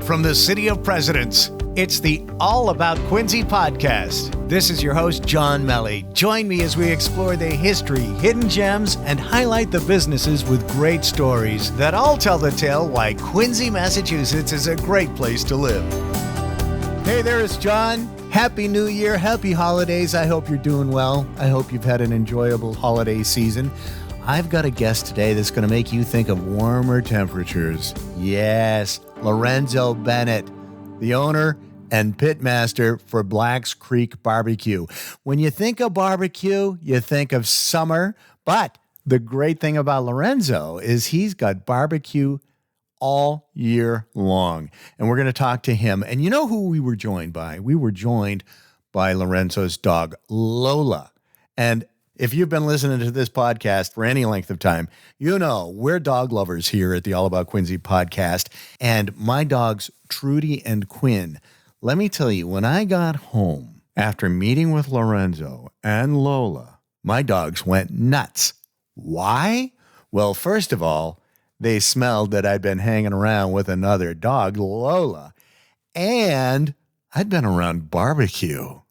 from the City of Presidents. It's the All About Quincy podcast. This is your host, John Melley. Join me as we explore the history, hidden gems, and highlight the businesses with great stories that all tell the tale why Quincy, Massachusetts is a great place to live. Hey there, it's John. Happy New Year. Happy holidays. I hope you're doing well. I hope you've had an enjoyable holiday season. I've got a guest today that's going to make you think of warmer temperatures. Yes, Lorenzo Bennett, the owner and pitmaster for Black's Creek Barbecue. When you think of barbecue, you think of summer, but the great thing about Lorenzo is he's got barbecue all year long. And we're going to talk to him. And you know who we were joined by? We were joined by Lorenzo's dog, Lola. And if you've been listening to this podcast for any length of time, you know we're dog lovers here at the All About Quincy podcast. And my dogs, Trudy and Quinn, let me tell you, when I got home after meeting with Lorenzo and Lola, my dogs went nuts. Why? Well, first of all, they smelled that I'd been hanging around with another dog, Lola, and I'd been around barbecue.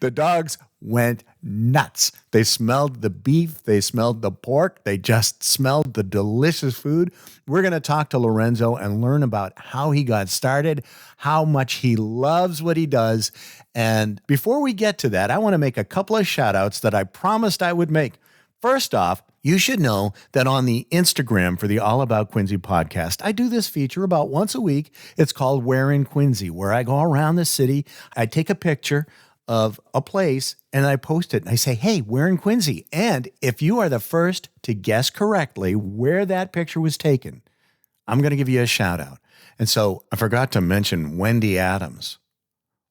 The dogs went nuts. They smelled the beef. They smelled the pork. They just smelled the delicious food. We're going to talk to Lorenzo and learn about how he got started, how much he loves what he does. And before we get to that, I want to make a couple of shout outs that I promised I would make. First off, you should know that on the Instagram for the All About Quincy podcast, I do this feature about once a week. It's called Where in Quincy, where I go around the city. I take a picture of a place and I post it and I say, hey, where in Quincy? And if you are the first to guess correctly where that picture was taken, I'm going to give you a shout out. And so I forgot to mention Wendy Adams.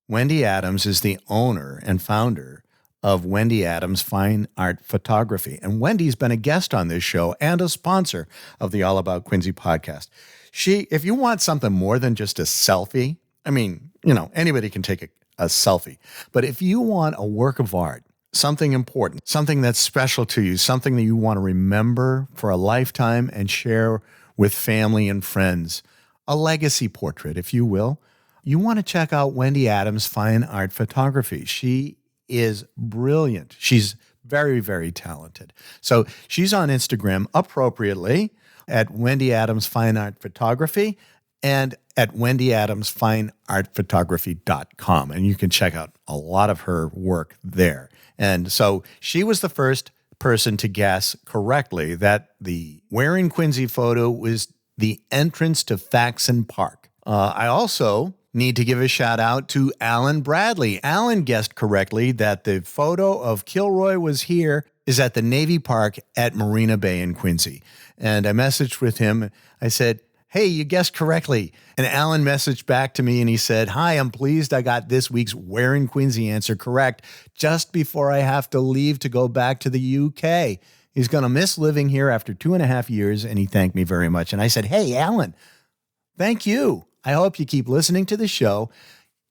Wendy Adams is the owner and founder of Wendy Adams Fine Art Photography. And Wendy's been a guest on this show and a sponsor of the All About Quincy podcast. If you want something more than just a selfie, I mean, anybody can take a selfie. But if you want a work of art, something important, something that's special to you, something that you want to remember for a lifetime and share with family and friends, a legacy portrait, if you will, you want to check out Wendy Adams Fine Art Photography. She is brilliant. She's very, very talented. So she's on Instagram appropriately at Wendy Adams Fine Art Photography and at wendyadamsfineartphotography.com. And you can check out a lot of her work there. And so she was the first person to guess correctly that the Where in Quincy photo was the entrance to Faxon Park. I also need to give a shout out to Alan Bradley. Alan guessed correctly that the photo of Kilroy was here is at the Navy Park at Marina Bay in Quincy. And I messaged with him. I said, hey, you guessed correctly. And Alan messaged back to me and he said, hi, I'm pleased I got this week's Where in Quincy answer correct just before I have to leave to go back to the UK. He's going to miss living here after 2.5 years, and he thanked me very much. And I said, hey, Alan, thank you. I hope you keep listening to the show,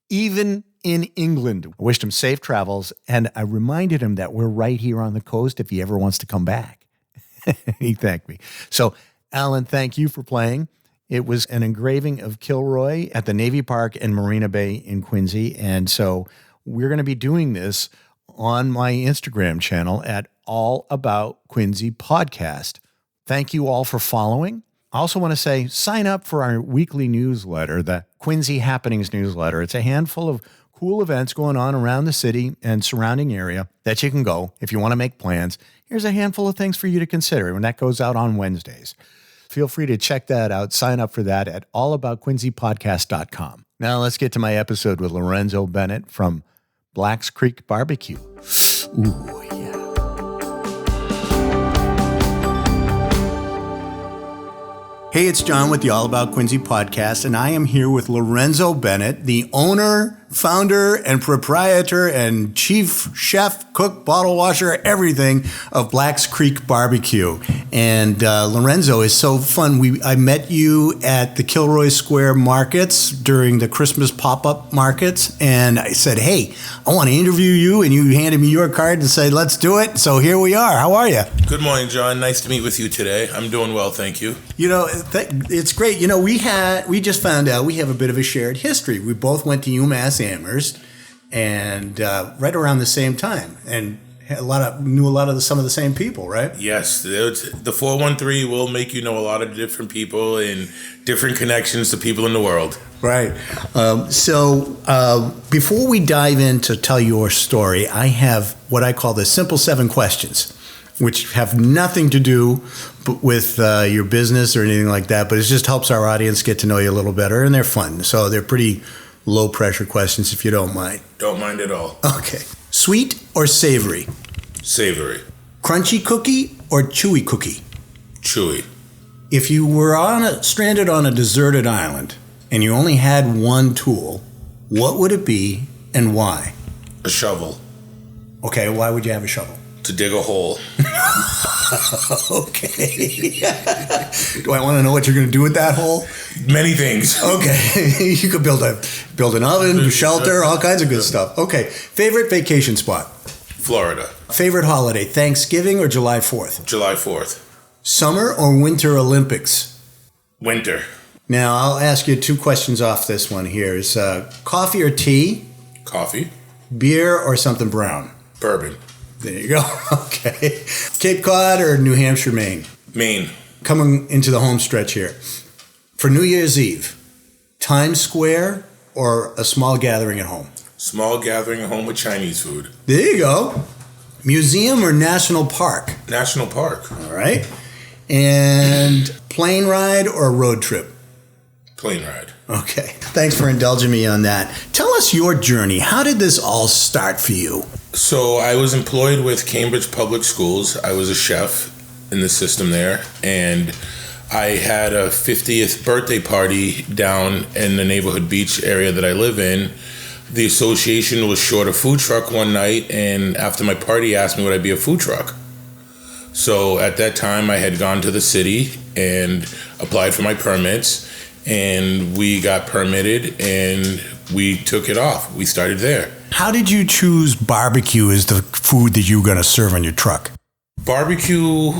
even in England. I wished him safe travels, and I reminded him that we're right here on the coast if he ever wants to come back. He thanked me. So, Alan, thank you for playing. It was an engraving of Kilroy at the Navy Park in Marina Bay in Quincy, and so we're going to be doing this on my Instagram channel at All About Quincy Podcast. Thank you all for following. I also want to say, sign up for our weekly newsletter, the Quincy Happenings newsletter. It's a handful of cool events going on around the city and surrounding area that you can go if you want to make plans. Here's a handful of things for you to consider when that goes out on Wednesdays. Feel free to check that out. Sign up for that at allaboutquincypodcast.com. Now let's get to my episode with Lorenzo Bennett from Black's Creek Barbecue. Ooh, yeah. Hey, it's John with the All About Quincy podcast, and I am here with Lorenzo Bennett, the owner, founder and proprietor and chief chef, cook, bottle washer, everything of Black's Creek Barbecue. And Lorenzo is so fun. I met you at the Kilroy Square markets during the Christmas pop-up markets, and I said, hey, I want to interview you, and you handed me your card and said, let's do it. So here we are. How are you? Good morning, John. Nice to meet with you today. I'm doing well, thank you. You know, it's great. You know, we just found out we have a bit of a shared history. We both went to UMass Amherst, and right around the same time, and knew some of the same people, right? Yes, the 413 will make you know a lot of different people and different connections to people in the world. Right. So before we dive in to tell your story, I have what I call the simple 7 questions, which have nothing to do with your business or anything like that, but it just helps our audience get to know you a little better, and they're fun. So they're pretty low-pressure questions, if you don't mind. Don't mind at all. Okay. Sweet or savory? Savory. Crunchy cookie or chewy cookie? Chewy. If you were stranded on a deserted island and you only had one tool, what would it be and why? A shovel. Okay, why would you have a shovel? To dig a hole. Okay. Do I want to know what you're going to do with that hole? Many things. Okay. You could build an oven, shelter, all kinds of good stuff. Okay. Favorite vacation spot? Florida. Favorite holiday, Thanksgiving or July 4th? July 4th. Summer or Winter Olympics? Winter. Now, I'll ask you 2 questions off this one here. Is coffee or tea? Coffee. Beer or something brown? Bourbon. There you go. Okay. Cape Cod or New Hampshire, Maine? Maine. Coming into the home stretch here. For New Year's Eve, Times Square or a small gathering at home? Small gathering at home with Chinese food. There you go. Museum or national park? National park. All right. And plane ride or road trip? Plane ride. Okay. Thanks for indulging me on that. Tell us your journey. How did this all start for you? So I was employed with Cambridge Public Schools. I was a chef in the system there, and I had a 50th birthday party down in the neighborhood beach area that I live in. The association was short a food truck one night, and after my party asked me would I be a food truck. So at that time I had gone to the city and applied for my permits, and we got permitted and we took it off. We started there. How did you choose barbecue as the food that you were going to serve on your truck? Barbecue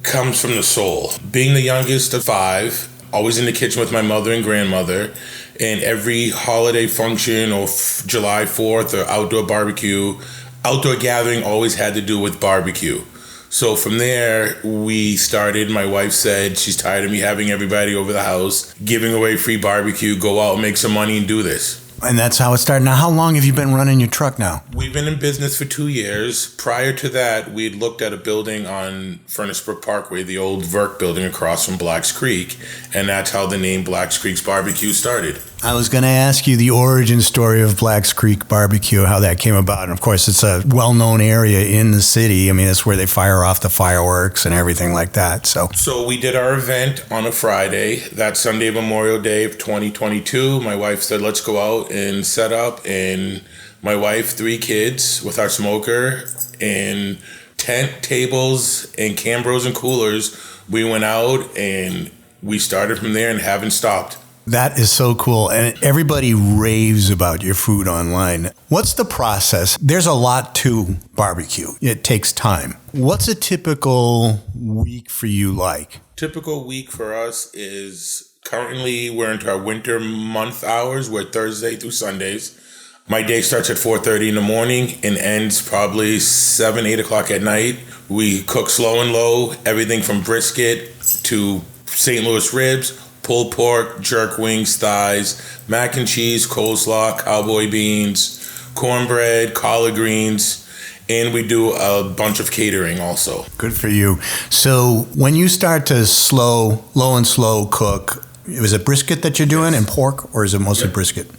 comes from the soul. Being the youngest of 5, always in the kitchen with my mother and grandmother, and every holiday function or July 4th or outdoor barbecue, outdoor gathering always had to do with barbecue. So from there, we started. My wife said she's tired of me having everybody over the house, giving away free barbecue, go out and make some money and do this. And that's how it started. Now, how long have you been running your truck now? We've been in business for 2 years. Prior to that, we'd looked at a building on Furnace Brook Parkway, the old Verk building across from Black's Creek, and that's how the name Black's Creek's Barbecue started. I was going to ask you the origin story of Black's Creek Barbecue, how that came about. And of course, it's a well-known area in the city. I mean, it's where they fire off the fireworks and everything like that. So we did our event on a Friday. That Sunday, Memorial Day of 2022, my wife said, let's go out and set up. And my wife, 3 kids with our smoker and tent, tables, and Cambros and coolers. We went out and we started from there and haven't stopped. That is so cool. And everybody raves about your food online. What's the process? There's a lot to barbecue. It takes time. What's a typical week for you like? Typical week for us is currently we're into our winter month hours. We're Thursday through Sundays. My day starts at 4:30 in the morning and ends probably 7, 8 o'clock at night. We cook slow and low, everything from brisket to St. Louis ribs, pulled pork, jerk wings, thighs, mac and cheese, coleslaw, cowboy beans, cornbread, collard greens, and we do a bunch of catering also. Good for you. So when you start to low and slow cook, is it brisket that you're doing and pork, or is it mostly brisket?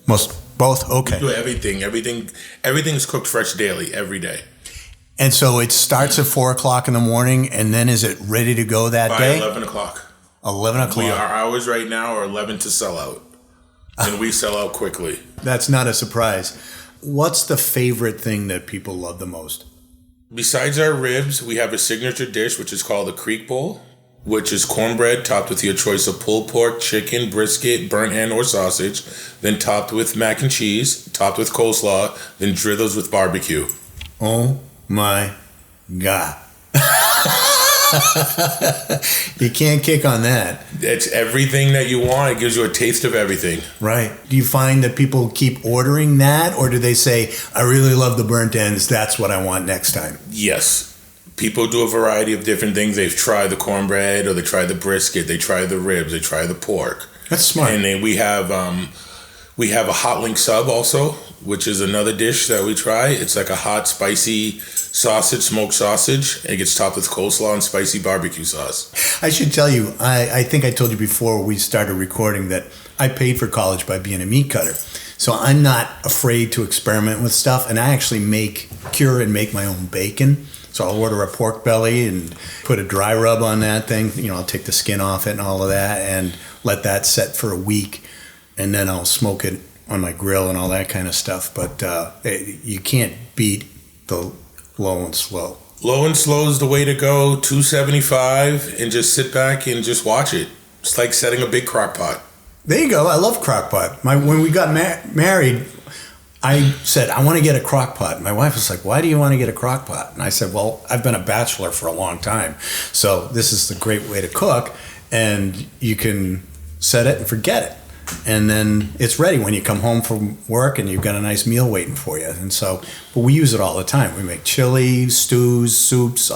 Both? Okay. We do everything. Everything's cooked fresh daily, every day. And so it starts at 4 o'clock in the morning, and then is it ready to go that day? By 11 o'clock. 11 o'clock. Our hours right now are 11 to sell out. and we sell out quickly. That's not a surprise. What's the favorite thing that people love the most? Besides our ribs, we have a signature dish, which is called the Creek Bowl, which is cornbread topped with your choice of pulled pork, chicken, brisket, burnt end, or sausage, then topped with mac and cheese, topped with coleslaw, then drizzled with barbecue. Oh my God. You can't kick on that. It's everything that you want. It gives you a taste of everything. Right. Do you find that people keep ordering that, or do they say, I really love the burnt ends, that's what I want next time? Yes. People do a variety of different things. They've tried the cornbread, or they try the brisket, they try the ribs, they try the pork. That's smart. And then we have a hot link sub also, which is another dish that we try. It's like a hot, spicy sausage, smoked sausage. It gets topped with coleslaw and spicy barbecue sauce. I should tell you, I think I told you before we started recording that I paid for college by being a meat cutter. So I'm not afraid to experiment with stuff, and I actually cure and make my own bacon. So I'll order a pork belly and put a dry rub on that thing. I'll take the skin off it and all of that and let that set for a week. And then I'll smoke it on my grill and all that kind of stuff. But you can't beat the low and slow. Low and slow is the way to go. $2.75, and just sit back and just watch it. It's like setting a big crock pot. There you go. I love crock pot. When we got married, I said, I want to get a crock pot. My wife was like, why do you want to get a crock pot? And I said, well, I've been a bachelor for a long time. So this is the great way to cook. And you can set it and forget it. And then it's ready when you come home from work and you've got a nice meal waiting for you. And so, but we use it all the time. We make chili, stews, soups.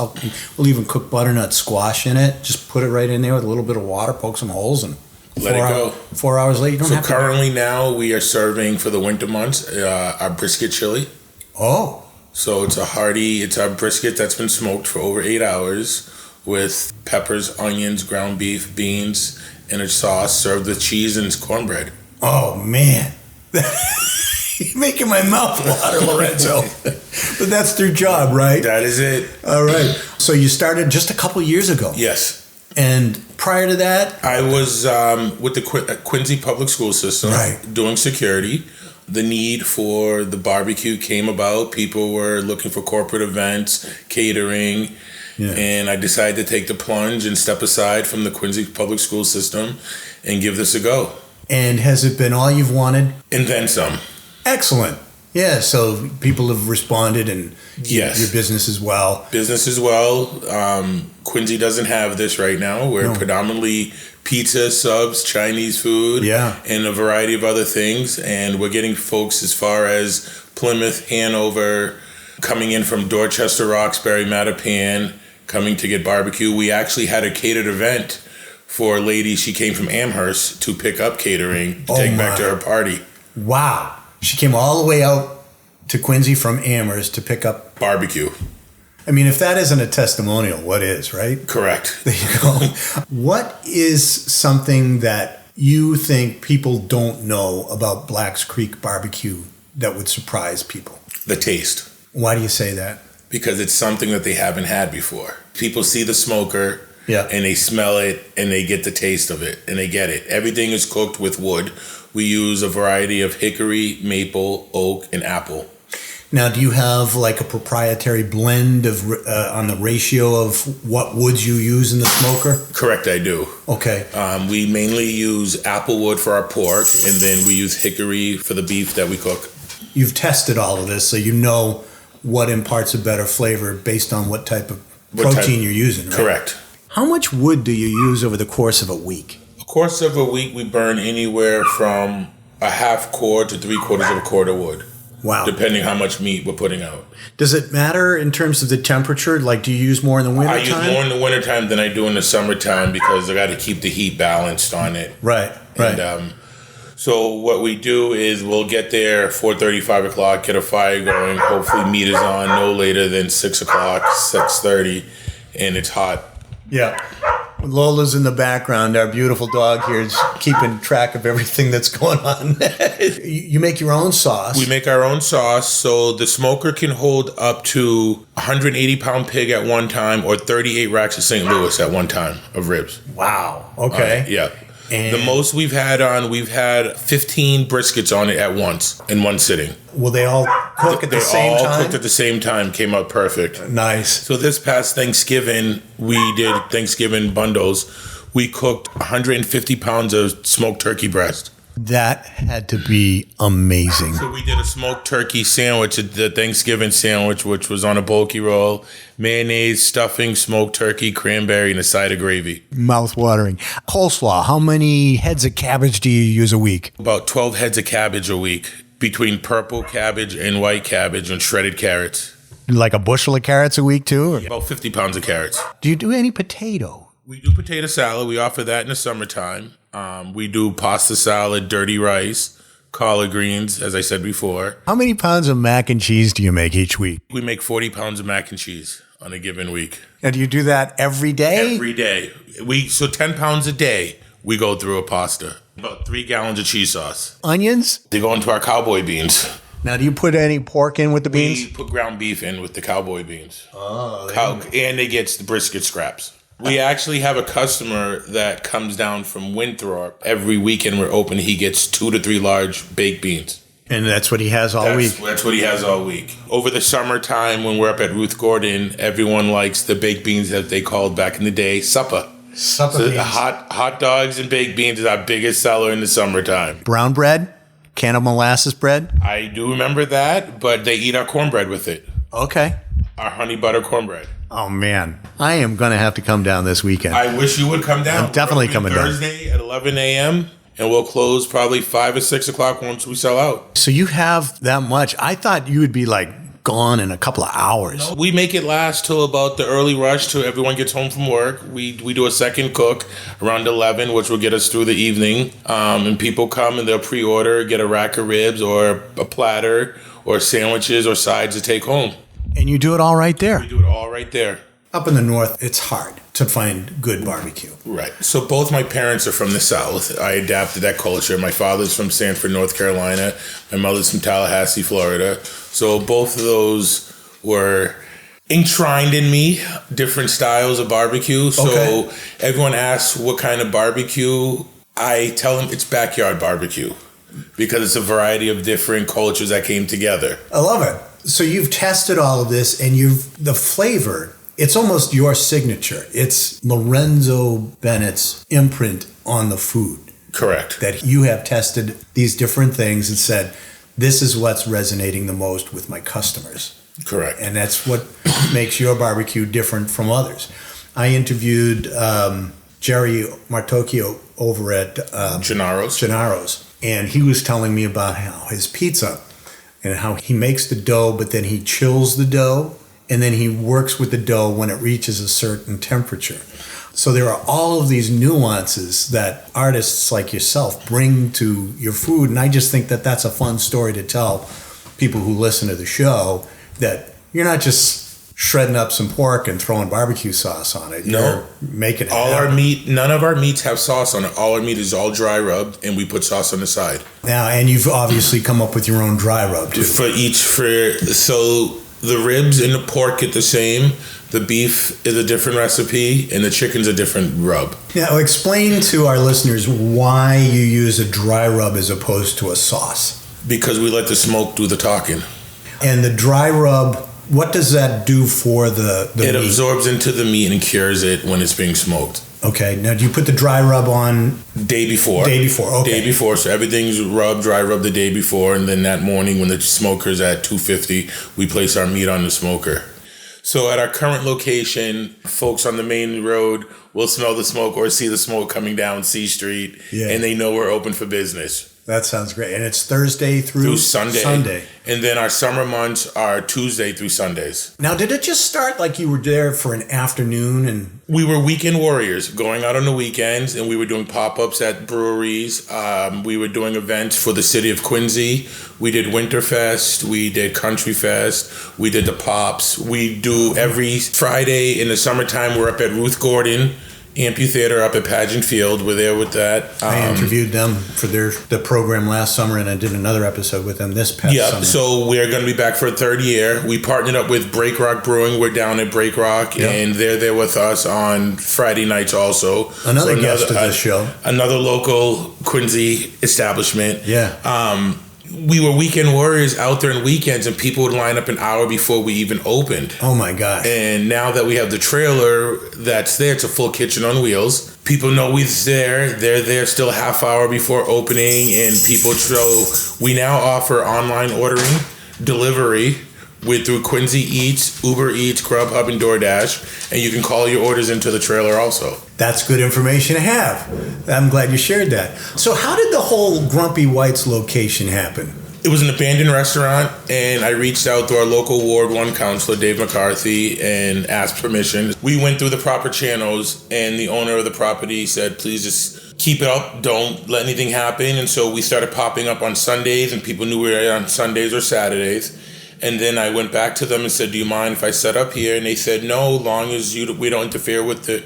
We'll even cook butternut squash in it. Just put it right in there with a little bit of water, poke some holes, and let it go. 4 hours later, you don't have to. So currently now we are serving for the winter months our brisket chili. Oh. So it's our brisket that's been smoked for over 8 hours with peppers, onions, ground beef, beans, and a sauce served with cheese and cornbread. Oh, man. You're making my mouth water, Lorenzo. But that's their job, right? That is it. All right. So you started just a couple years ago. Yes. And prior to that? I was with the Quincy Public School System, right, doing security. The need for the barbecue came about. People were looking for corporate events, catering. Yeah. And I decided to take the plunge and step aside from the Quincy Public School System and give this a go. And has it been all you've wanted? And then some. Excellent. Yeah, so people have responded, and yes, your business as well. Business as well. Quincy doesn't have this right now. We're predominantly pizza, subs, Chinese food, and a variety of other things. And we're getting folks as far as Plymouth, Hanover, coming in from Dorchester, Roxbury, Mattapan, coming to get barbecue. We actually had a catered event for a lady. She came from Amherst to pick up catering to take back to her party. Wow. She came all the way out to Quincy from Amherst to pick up barbecue. I mean, if that isn't a testimonial, what is, right? Correct. There you go. What is something that you think people don't know about Black's Creek barbecue that would surprise people? The taste. Why do you say that? Because it's something that they haven't had before. People see the smoker, and they smell it, and they get the taste of it, and they get it. Everything is cooked with wood. We use a variety of hickory, maple, oak, and apple. Now, do you have like a proprietary blend of on the ratio of what woods you use in the smoker? Correct, I do. Okay. We mainly use apple wood for our pork, and then we use hickory for the beef that we cook. You've tested all of this, so you know what imparts a better flavor based on what type of protein you're using, right? Correct. How much wood do you use over the course of a week? Course of a week, we burn anywhere from a half cord to 3/4 of a cord of wood. Wow. Depending how much meat we're putting out. Does it matter in terms of the temperature? Like, do you use more in the winter time? I use more in the wintertime than I do in the summertime because I got to keep the heat balanced on it. Right. And so what we do is we'll get there 4:30, 5 o'clock, get a fire going. Hopefully meat is on no later than 6 o'clock, 6:30, and it's hot. Yeah. Lola's in the background. Our beautiful dog here is keeping track of everything that's going on. You make your own sauce. We make our own sauce. So the smoker can hold up to 180-pound pig at one time or 38 racks of St. Louis at one time of ribs. Wow. Okay. Yeah. And the most we've had 15 briskets on it at once in one sitting. Will they all cook at the same time? They all cooked at the same time, came out perfect. Nice. So this past Thanksgiving, we did Thanksgiving bundles. We cooked 150 pounds of smoked turkey breast. That had to be amazing. So we did a smoked turkey sandwich, the Thanksgiving sandwich, which was on a bulky roll, mayonnaise, stuffing, smoked turkey, cranberry, and a side of gravy. Mouth-watering. Coleslaw, how many heads of cabbage do you use a week? About 12 heads of cabbage a week, between purple cabbage and white cabbage and shredded carrots. Like a bushel of carrots a week, too? Or? About 50 pounds of carrots. Do you do any potato? We do potato salad. We offer that in the summertime. We do pasta salad, dirty rice, collard greens, as I said before. How many pounds of mac and cheese do you make each week? We make 40 pounds of mac and cheese on a given week. And do you do that every day? Every day. So 10 pounds a day, we go through a pasta. About 3 gallons of cheese sauce. Onions? They go into our cowboy beans. Now, do you put any pork in with the beans? We put ground beef in with the cowboy beans. Oh. And they get the brisket scraps. We actually have a customer that comes down from Winthrop. Every weekend we're open, he gets 2 to 3 large baked beans. And that's what he has all week? That's what he has all week. Over the summertime, when we're up at Ruth Gordon, everyone likes the baked beans that they called back in the day supper. Supper So beans. hot dogs and baked beans is our biggest seller in the summertime. Brown bread? Can of molasses bread? I do remember that, but they eat our cornbread with it. Okay. Our honey butter cornbread. Oh, man. I am going to have to come down this weekend. I wish you would come down. I'm definitely coming down. Thursday at 11 a.m. and we'll close probably 5 or 6 o'clock once we sell out. So you have that much. I thought you would be like gone in a couple of hours. No, we make it last till about the early rush till everyone gets home from work. We do a second cook around 11, which will get us through the evening. And people come and they'll pre-order, get a rack of ribs or a platter or sandwiches or sides to take home. And you do it all right there. We do it all right there. Up in the north, it's hard to find good barbecue. Right. So both my parents are from the South. I adapted that culture. My father's from Sanford, North Carolina. My mother's from Tallahassee, Florida. So both of those were enshrined in me, different styles of barbecue. So everyone asks what kind of barbecue. I tell them it's backyard barbecue because it's a variety of different cultures that came together. I love it. So you've tested all of this and the flavor, it's almost your signature. It's Lorenzo Bennett's imprint on the food. Correct. That you have tested these different things and said, this is what's resonating the most with my customers. Correct. And that's what makes your barbecue different from others. I interviewed Jerry Martocchio over at Gennaro's, and he was telling me about how his pizza and how he makes the dough, but then he chills the dough, and then he works with the dough when it reaches a certain temperature. So there are all of these nuances that artists like yourself bring to your food, and I just think that that's a fun story to tell people who listen to the show, that you're not just shredding up some pork and throwing barbecue sauce on it. You're making it our meat, none of our meats have sauce on it. All our meat is all dry rubbed, and we put sauce on the side. Now, and you've obviously come up with your own dry rub too. So the ribs and the pork get the same. The beef is a different recipe, and the chicken's a different rub. Now, explain to our listeners why you use a dry rub as opposed to a sauce. Because we let the smoke do the talking. And the dry rub, what does that do for the It meat? absorbs into the meat and cures it when it's being smoked. Okay. Now, do you put the dry rub on? Day before. Okay. Day before. So everything's dry rubbed the day before. And then that morning when the smoker's at 250, we place our meat on the smoker. So at our current location, folks on the main road will smell the smoke or see the smoke coming down C Street. Yeah. And they know we're open for business. That sounds great. And it's Thursday through Sunday. And then our summer months are Tuesday through Sundays. Now, did it just start like you were there for an afternoon and... We were weekend warriors, going out on the weekends, and we were doing pop-ups at breweries. We were doing events for the city of Quincy. We did Winterfest. We did Country Fest. We did the Pops. We do every Friday in the summertime. We're up at Ruth Gordon amphitheater up at Pageant Field. We're there with that. I interviewed them for the program last summer, and I did another episode with them this past summer. So we're going to be back for a third year. We partnered up with Break Rock Brewing. We're down at Break Rock, and they're there with us on Friday nights also. Another guest of this show. Another local Quincy establishment. Yeah. We were weekend warriors out there on weekends, and people would line up an hour before we even opened. Oh my gosh. And now that we have the trailer that's there, it's a full kitchen on wheels. People know we're there. They're there still a half hour before opening, and we now offer online ordering, delivery, through Quincy Eats, Uber Eats, Grubhub, and DoorDash, and you can call your orders into the trailer also. That's good information to have. I'm glad you shared that. So how did the whole Grumpy White's location happen? It was an abandoned restaurant, and I reached out to our local Ward 1 councilor, Dave McCarthy, and asked permission. We went through the proper channels, and the owner of the property said, please just keep it up, don't let anything happen. And so we started popping up on Sundays, and people knew we were on Sundays or Saturdays. And then I went back to them and said, do you mind if I set up here? And they said, no, long as we don't interfere with the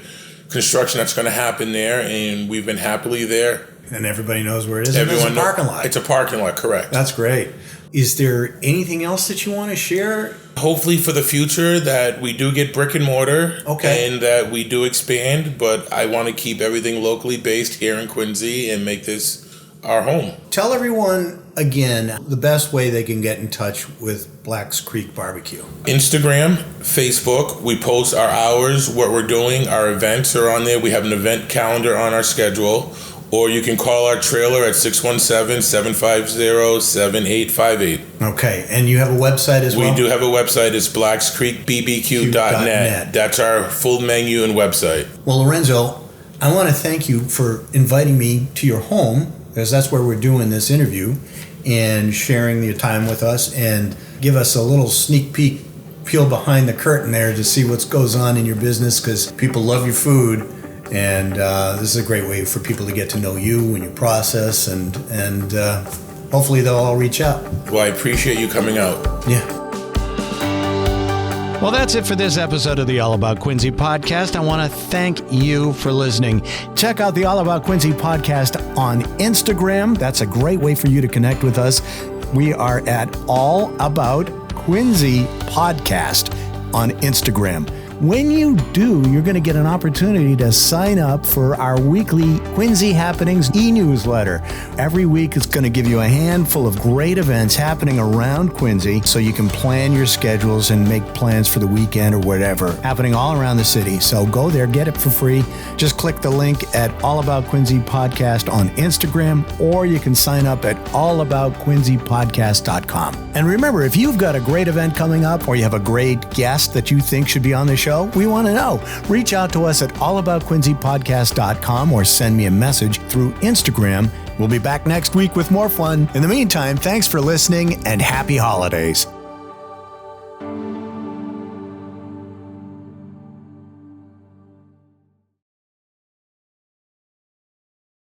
construction that's going to happen there. And we've been happily there. And everybody knows where it is. Everyone It's a parking lot. It's a parking lot, correct. That's great. Is there anything else that you want to share? Hopefully for the future that we do get brick and mortar. Okay. And that we do expand. But I want to keep everything locally based here in Quincy and make this our home. Tell everyone again the best way they can get in touch with Black's Creek Barbecue. Instagram, Facebook. We post our hours, what we're doing. Our events are on there. We have an event calendar on our schedule. Or you can call our trailer at 617-750-7858. Okay, and you have a website as well? We do have a website. It's blackscreekbbq.net. That's our full menu and website. Well, Lorenzo, I want to thank you for inviting me to your home, because that's where we're doing this interview, and sharing your time with us, and give us a little sneak peek, peel behind the curtain there to see what goes on in your business, because people love your food, and this is a great way for people to get to know you and your process, and hopefully they'll all reach out. Well, I appreciate you coming out. Yeah. Well, that's it for this episode of the All About Quincy podcast. I want to thank you for listening. Check out the All About Quincy podcast on Instagram. That's a great way for you to connect with us. We are at All About Quincy podcast on Instagram. When you do, you're going to get an opportunity to sign up for our weekly Quincy Happenings e-newsletter. Every week it's going to give you a handful of great events happening around Quincy so you can plan your schedules and make plans for the weekend or whatever, happening all around the city. So go there, get it for free. Just click the link at All About Quincy Podcast on Instagram, or you can sign up at allaboutquincypodcast.com. And remember, if you've got a great event coming up or you have a great guest that you think should be on the show, we want to know. Reach out to us at allaboutquincypodcast.com or send me a message through Instagram. We'll be back next week with more fun. In the meantime, thanks for listening and happy holidays.